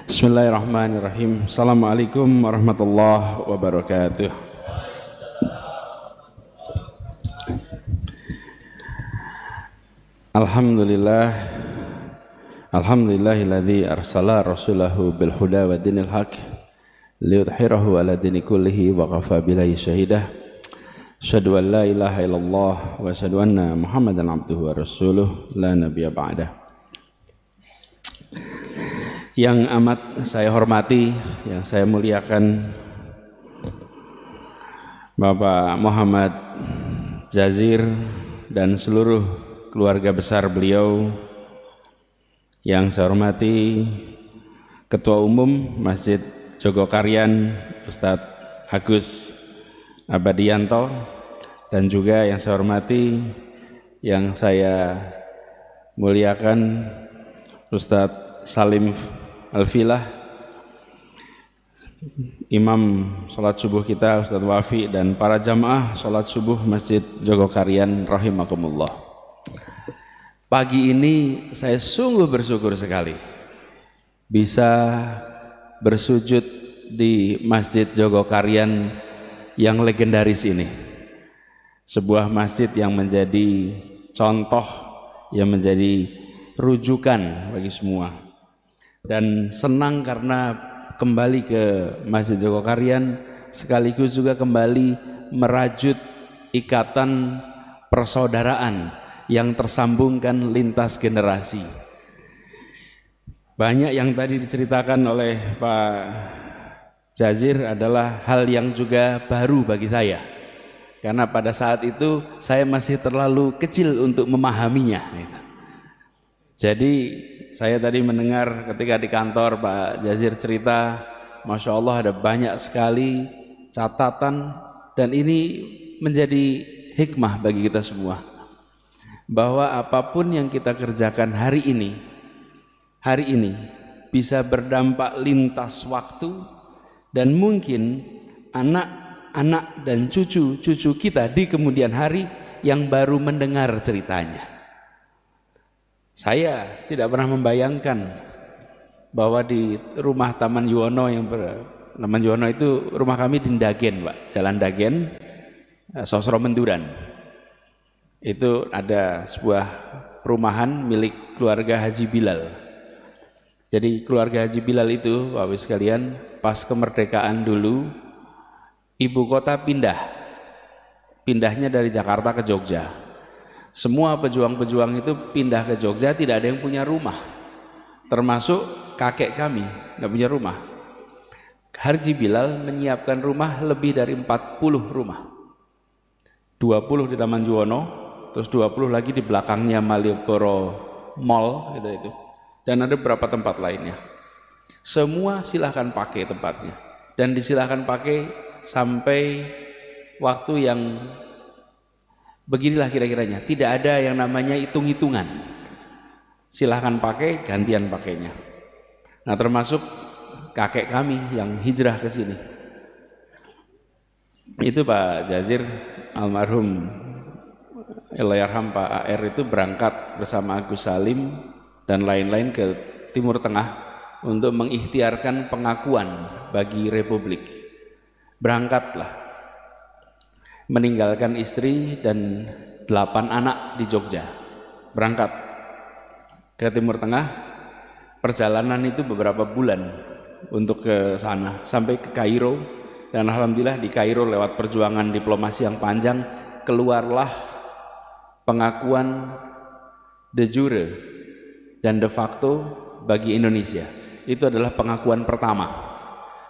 Bismillahirrahmanirrahim. Assalamualaikum warahmatullahi wabarakatuh. Alhamdulillah. Alhamdulillahilladzi arsala rasulahu bil huda wa dinil haq liyudhhirahu ala dini kullihi wa kafa billahi syahidah. Asyhadu an la ilaha illallah wa asyhadu anna Muhammadan abduhu wa rasuluh la nabiyya ba'dah. Yang amat saya hormati, yang saya muliakan, Bapak Muhammad Jazir dan seluruh keluarga besar beliau. Yang saya hormati Ketua Umum Masjid Jogokaryan Ustadz Agus Abadianto, dan juga yang saya hormati, yang saya muliakan Ustadz Salim Alfilah, Imam sholat subuh kita Ustadz Wafi, dan para jamaah sholat subuh Masjid Jogokaryan rahimakumullah. Pagi ini saya sungguh bersyukur sekali bisa bersujud di Masjid Jogokaryan yang legendaris ini, sebuah masjid yang menjadi contoh, yang menjadi rujukan bagi semua. Dan senang karena kembali ke Masjid Jogokaryan sekaligus juga kembali merajut ikatan persaudaraan yang tersambungkan lintas generasi. Banyak yang tadi diceritakan oleh Pak Jazir adalah hal yang juga baru bagi saya, karena pada saat itu saya masih terlalu kecil untuk memahaminya. Jadi saya tadi mendengar ketika di kantor Pak Jazir cerita, Masya Allah ada banyak sekali catatan, dan ini menjadi hikmah bagi kita semua, bahwa apapun yang kita kerjakan hari ini bisa berdampak lintas waktu, dan mungkin anak-anak dan cucu-cucu kita di kemudian hari yang baru mendengar ceritanya. Saya tidak pernah membayangkan bahwa di rumah Taman Yuwono Taman Yuwono itu rumah kami di Ndagen, Pak, Jalan Ndagen, Sosro Menduran. Itu ada sebuah perumahan milik keluarga Haji Bilal. Jadi keluarga Haji Bilal itu, Bapak Ibu sekalian, pas kemerdekaan dulu ibu kota pindahnya dari Jakarta ke Jogja. Semua pejuang-pejuang itu pindah ke Jogja, tidak ada yang punya rumah, termasuk kakek kami nggak punya rumah. Haji Bilal menyiapkan rumah lebih dari 40 rumah, 20 di Taman Juwono, terus 20 lagi di belakangnya Malioboro Mall itu, dan ada beberapa tempat lainnya. Semua silahkan pakai tempatnya, dan disilahkan pakai sampai waktu yang beginilah kira-kiranya. Tidak ada yang namanya hitung-hitungan, silahkan pakai, gantian pakainya. Nah, termasuk kakek kami yang hijrah ke sini, itu Pak Jazir almarhum Allahyarham Pak AR itu berangkat bersama Agus Salim dan lain-lain ke Timur Tengah untuk mengikhtiarkan pengakuan bagi Republik. Berangkatlah, meninggalkan istri dan 8 anak di Jogja, berangkat ke Timur Tengah. Perjalanan itu beberapa bulan untuk ke sana, sampai ke Kairo, dan alhamdulillah di Kairo lewat perjuangan diplomasi yang panjang keluarlah pengakuan de jure dan de facto bagi Indonesia. Itu adalah pengakuan pertama.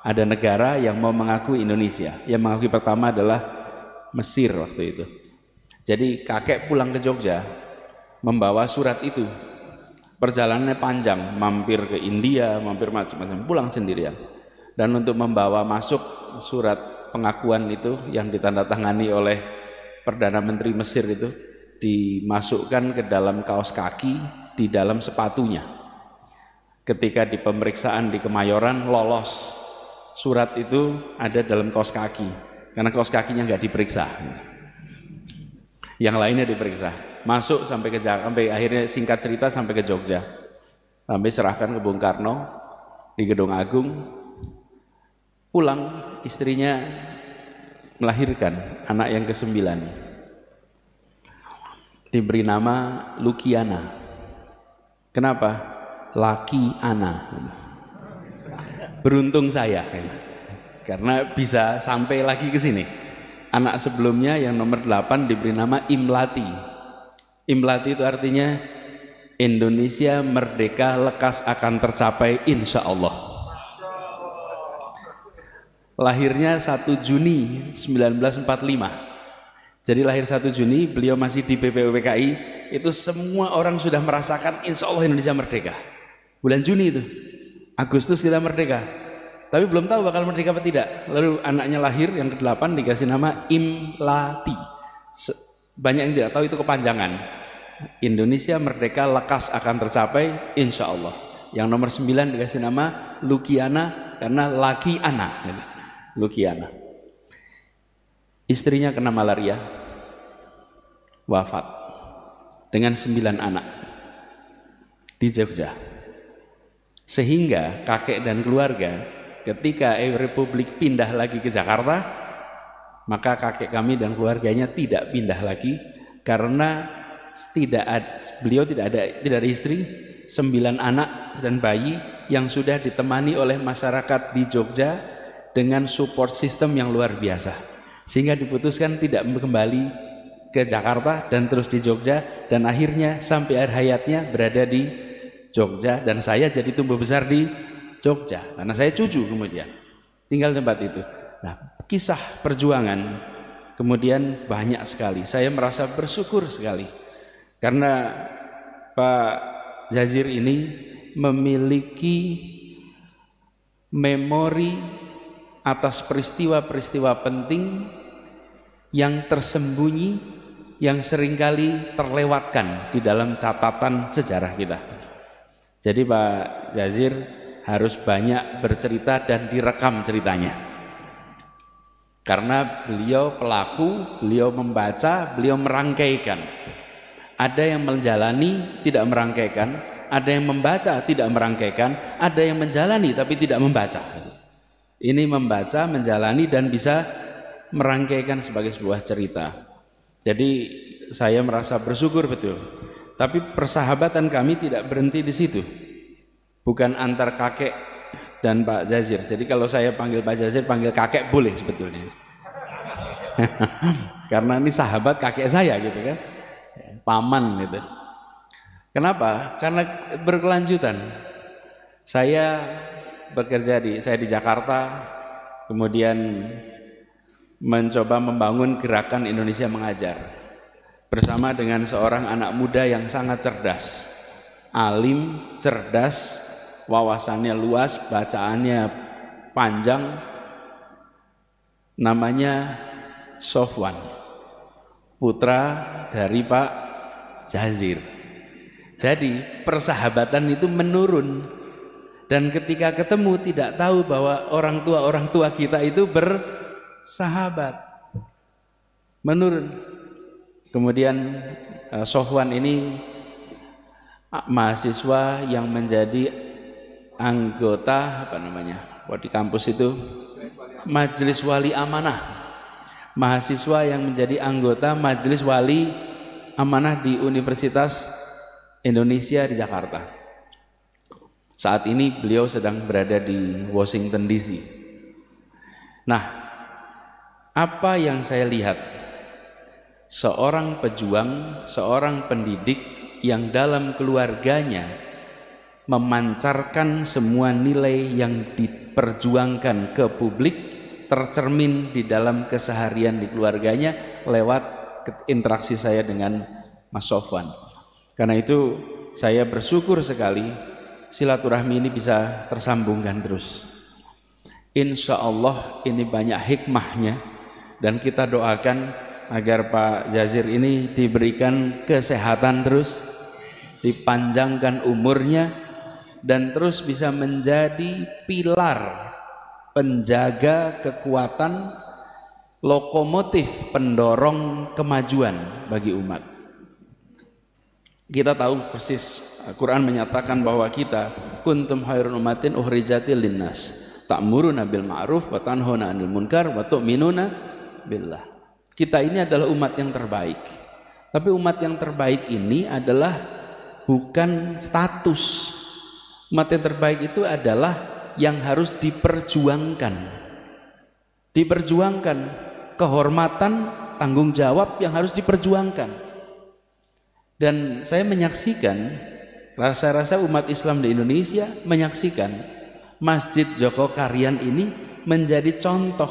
Ada negara yang mau mengakui Indonesia. Yang mengakui pertama adalah Mesir waktu itu. Jadi kakek pulang ke Jogja membawa surat itu. Perjalanannya panjang, mampir ke India, mampir macam-macam, pulang sendirian. Dan untuk membawa masuk surat pengakuan itu yang ditandatangani oleh Perdana Menteri Mesir itu, dimasukkan ke dalam kaos kaki di dalam sepatunya. Ketika di pemeriksaan di Kemayoran lolos, surat itu ada dalam kaos kaki. Karena kaos kakinya nggak diperiksa, yang lainnya diperiksa. Masuk sampai akhirnya singkat cerita sampai ke Jogja, sampai serahkan ke Bung Karno. di Gedung Agung. Pulang, istrinya melahirkan anak yang ke-9. Diberi nama Lukiana. Kenapa? Laki Ana. Beruntung saya, karena bisa sampai lagi ke sini. Anak sebelumnya yang nomor 8 diberi nama Imlati. Imlati itu artinya Indonesia merdeka lekas akan tercapai insya Allah. Lahirnya 1 Juni 1945. Jadi lahir 1 Juni, beliau masih di BPUPKI, itu semua orang sudah merasakan insya Allah Indonesia merdeka. Bulan Juni itu, Agustus kita merdeka. Tapi belum tahu bakal merdeka apa tidak. Lalu anaknya lahir yang ke-8 dikasih nama Imlati. Banyak yang tidak tahu itu kepanjangan. Indonesia merdeka lekas akan tercapai insya Allah. Yang nomor 9 dikasih nama Lukiana karena laki anak. Lukiana. Istrinya kena malaria, wafat dengan 9 anak di Jogja. Sehingga kakek dan keluarga ketika Republik pindah lagi ke Jakarta, maka kakek kami dan keluarganya tidak pindah lagi karena beliau tidak ada istri, 9 anak dan bayi yang sudah ditemani oleh masyarakat di Jogja dengan support system yang luar biasa, sehingga diputuskan tidak kembali ke Jakarta dan terus di Jogja, dan akhirnya sampai akhir hayatnya berada di Jogja, dan saya jadi tumbuh besar di Jogja karena saya cucu kemudian tinggal di tempat itu. Nah, kisah perjuangan kemudian banyak sekali. Saya merasa bersyukur sekali karena Pak Jazir ini memiliki memori atas peristiwa-peristiwa penting yang tersembunyi, yang seringkali terlewatkan di dalam catatan sejarah kita. Jadi Pak Jazir harus banyak bercerita dan direkam ceritanya, karena beliau pelaku, beliau membaca, beliau merangkaikan. Ada yang menjalani tidak merangkaikan, ada yang membaca tidak merangkaikan, ada yang menjalani tapi tidak membaca. Ini membaca, menjalani, dan bisa merangkaikan sebagai sebuah cerita. Jadi saya merasa bersyukur betul. Tapi persahabatan kami tidak berhenti di situ. Bukan antar kakek dan Pak Jazir. Jadi kalau saya panggil Pak Jazir, panggil kakek boleh sebetulnya. Karena ini sahabat kakek saya gitu kan. Paman gitu. Kenapa? Karena berkelanjutan. Saya bekerja di Jakarta, kemudian mencoba membangun gerakan Indonesia Mengajar bersama dengan seorang anak muda yang sangat cerdas, alim, cerdas, wawasannya luas, bacaannya panjang, namanya Sofwan, putra dari Pak Jazir. Jadi persahabatan itu menurun. Dan ketika ketemu tidak tahu bahwa orang tua kita itu bersahabat, menurun. Kemudian Sofwan ini mahasiswa yang menjadi anggota di kampus itu Majelis Wali Amanah, mahasiswa yang menjadi anggota Majelis Wali Amanah di Universitas Indonesia di Jakarta. Saat ini beliau sedang berada di Washington DC. Nah, apa yang saya lihat? Seorang pejuang, seorang pendidik yang dalam keluarganya memancarkan semua nilai yang diperjuangkan ke publik, tercermin di dalam keseharian di keluarganya lewat interaksi saya dengan Mas Sofwan. Karena itu saya bersyukur sekali silaturahmi ini bisa tersambungkan terus. Insya Allah ini banyak hikmahnya, dan kita doakan agar Pak Jazir ini diberikan kesehatan terus, dipanjangkan umurnya, dan terus bisa menjadi pilar penjaga kekuatan, lokomotif pendorong kemajuan bagi umat. Kita tahu persis Al-Quran menyatakan bahwa kita kuntum khairun ummatin ukhrijatil linnas ta'muruna bil ma'ruf wa tanhauna 'anil munkar wa tu'minuna billah. Kita ini adalah umat yang terbaik. Tapi umat yang terbaik ini adalah bukan status. Umat yang terbaik itu adalah yang harus diperjuangkan. Diperjuangkan kehormatan, tanggung jawab yang harus diperjuangkan. Dan saya menyaksikan, rasa-rasa umat Islam di Indonesia menyaksikan Masjid Joko Karyan ini menjadi contoh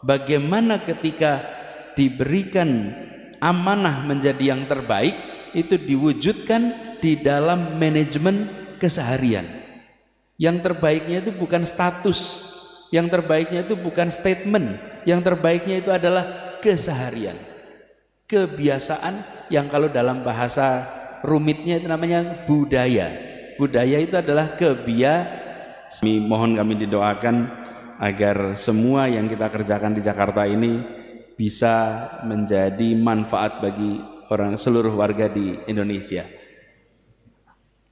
bagaimana ketika diberikan amanah menjadi yang terbaik itu diwujudkan di dalam manajemen keseharian. Yang terbaiknya itu bukan status, yang terbaiknya itu bukan statement, yang terbaiknya itu adalah keseharian, kebiasaan yang kalau dalam bahasa rumitnya itu namanya budaya. Budaya itu adalah kebiasaan. Mohon kami didoakan agar semua yang kita kerjakan di Jakarta ini bisa menjadi manfaat bagi orang seluruh warga di Indonesia.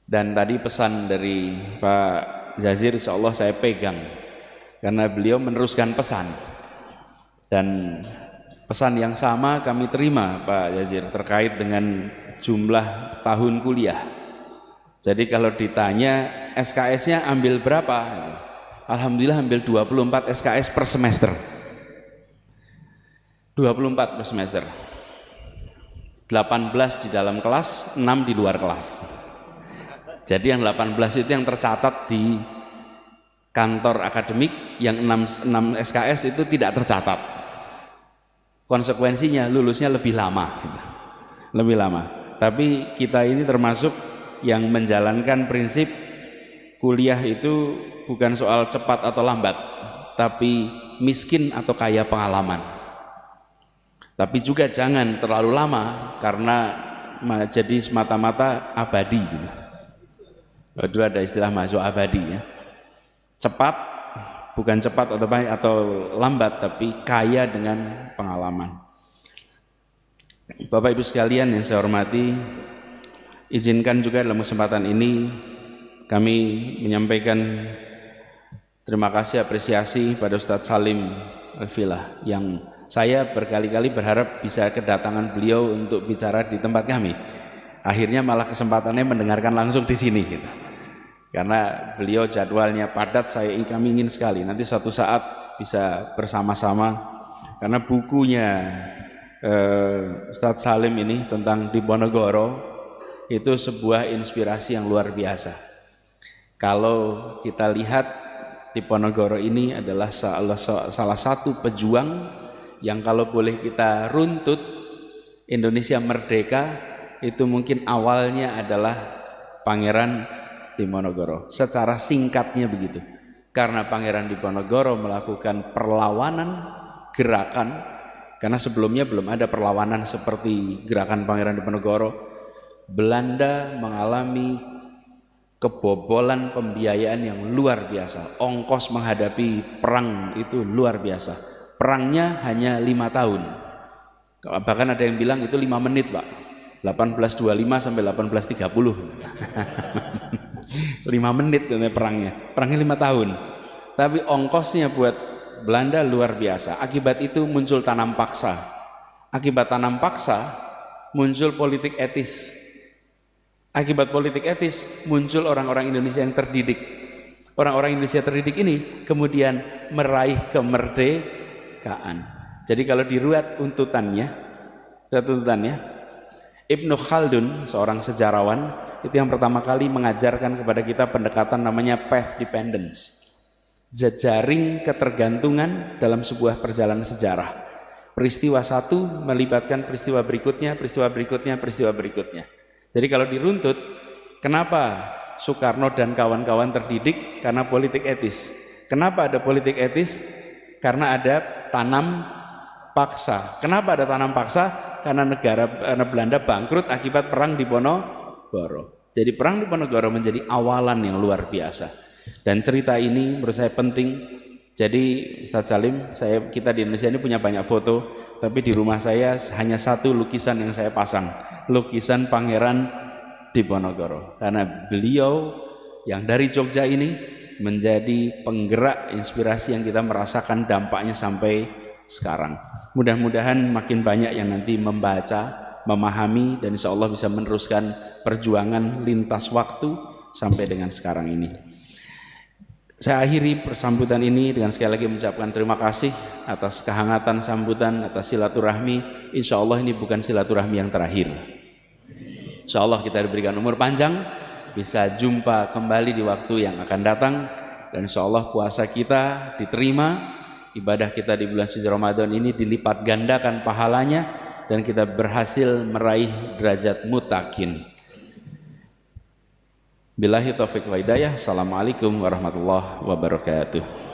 Dan tadi pesan dari Pak Jazir insya Allah saya pegang karena beliau meneruskan pesan, dan pesan yang sama kami terima Pak Jazir terkait dengan jumlah tahun kuliah. Jadi kalau ditanya SKS-nya ambil berapa, alhamdulillah ambil 24 SKS per semester. 24 per semester, 18 di dalam kelas, 6 di luar kelas. Jadi yang 18 itu yang tercatat di kantor akademik, yang 6 SKS itu tidak tercatat. Konsekuensinya lulusnya lebih lama. Lebih lama. Tapi kita ini termasuk yang menjalankan prinsip kuliah itu bukan soal cepat atau lambat, tapi miskin atau kaya pengalaman. Tapi juga jangan terlalu lama karena jadi semata-mata abadi gitu. Dulu ada istilah mahasiswa abadi ya. Cepat, bukan cepat atau lambat, tapi kaya dengan pengalaman. Bapak Ibu sekalian yang saya hormati, izinkan juga dalam kesempatan ini kami menyampaikan terima kasih, apresiasi pada Ustadz Salim Al-Filah yang saya berkali-kali berharap bisa kedatangan beliau untuk bicara di tempat kami. Akhirnya malah kesempatannya mendengarkan langsung di sini gitu. Karena beliau jadwalnya padat, kami ingin sekali nanti suatu saat bisa bersama-sama, karena bukunya Ustadz Salim ini tentang Diponegoro itu sebuah inspirasi yang luar biasa. Kalau kita lihat Diponegoro ini adalah salah satu pejuang yang kalau boleh kita runtut Indonesia merdeka itu mungkin awalnya adalah Pangeran Diponegoro. Secara singkatnya begitu. Karena Pangeran Diponegoro melakukan perlawanan gerakan, karena sebelumnya belum ada perlawanan seperti gerakan Pangeran Diponegoro. Belanda mengalami kebobolan pembiayaan yang luar biasa. Ongkos menghadapi perang itu luar biasa. Perangnya hanya 5 tahun. Bahkan ada yang bilang itu 5 menit Pak. 1825 sampai 1830. 5 menit perangnya 5 tahun, tapi ongkosnya buat Belanda luar biasa. Akibat itu muncul tanam paksa, akibat tanam paksa muncul politik etis, akibat politik etis muncul orang-orang Indonesia yang terdidik. Orang-orang Indonesia terdidik ini kemudian meraih kemerdekaan. Jadi kalau diruat tuntutannya Ibnu Khaldun, seorang sejarawan, itu yang pertama kali mengajarkan kepada kita pendekatan namanya path dependence, jejaring ketergantungan dalam sebuah perjalanan sejarah. Peristiwa satu melibatkan peristiwa berikutnya, peristiwa berikutnya, peristiwa berikutnya. Jadi kalau diruntut, kenapa Soekarno dan kawan-kawan terdidik? Karena politik etis. Kenapa ada politik etis? Karena ada tanam paksa. Kenapa ada tanam paksa? Karena Belanda bangkrut akibat perang Diponegoro. Jadi perang Diponegoro menjadi awalan yang luar biasa. Dan cerita ini menurut saya penting. Jadi Ustadz Salim, kita di Indonesia ini punya banyak foto, tapi di rumah saya hanya satu lukisan yang saya pasang, lukisan Pangeran Diponegoro, karena beliau yang dari Jogja ini menjadi penggerak inspirasi yang kita merasakan dampaknya sampai sekarang. Mudah-mudahan makin banyak yang nanti membaca, memahami, dan insya Allah bisa meneruskan perjuangan lintas waktu sampai dengan sekarang ini. Saya akhiri persambutan ini dengan sekali lagi mengucapkan terima kasih atas kehangatan sambutan, atas silaturahmi. Insya Allah ini bukan silaturahmi yang terakhir. Insya Allah kita diberikan umur panjang, bisa jumpa kembali di waktu yang akan datang, dan insya Allah puasa kita diterima, ibadah kita di bulan suci Ramadan ini dilipat gandakan pahalanya, dan kita berhasil meraih derajat muttaqin. Billahi taufiq wa hidayah. Assalamualaikum warahmatullahi wabarakatuh.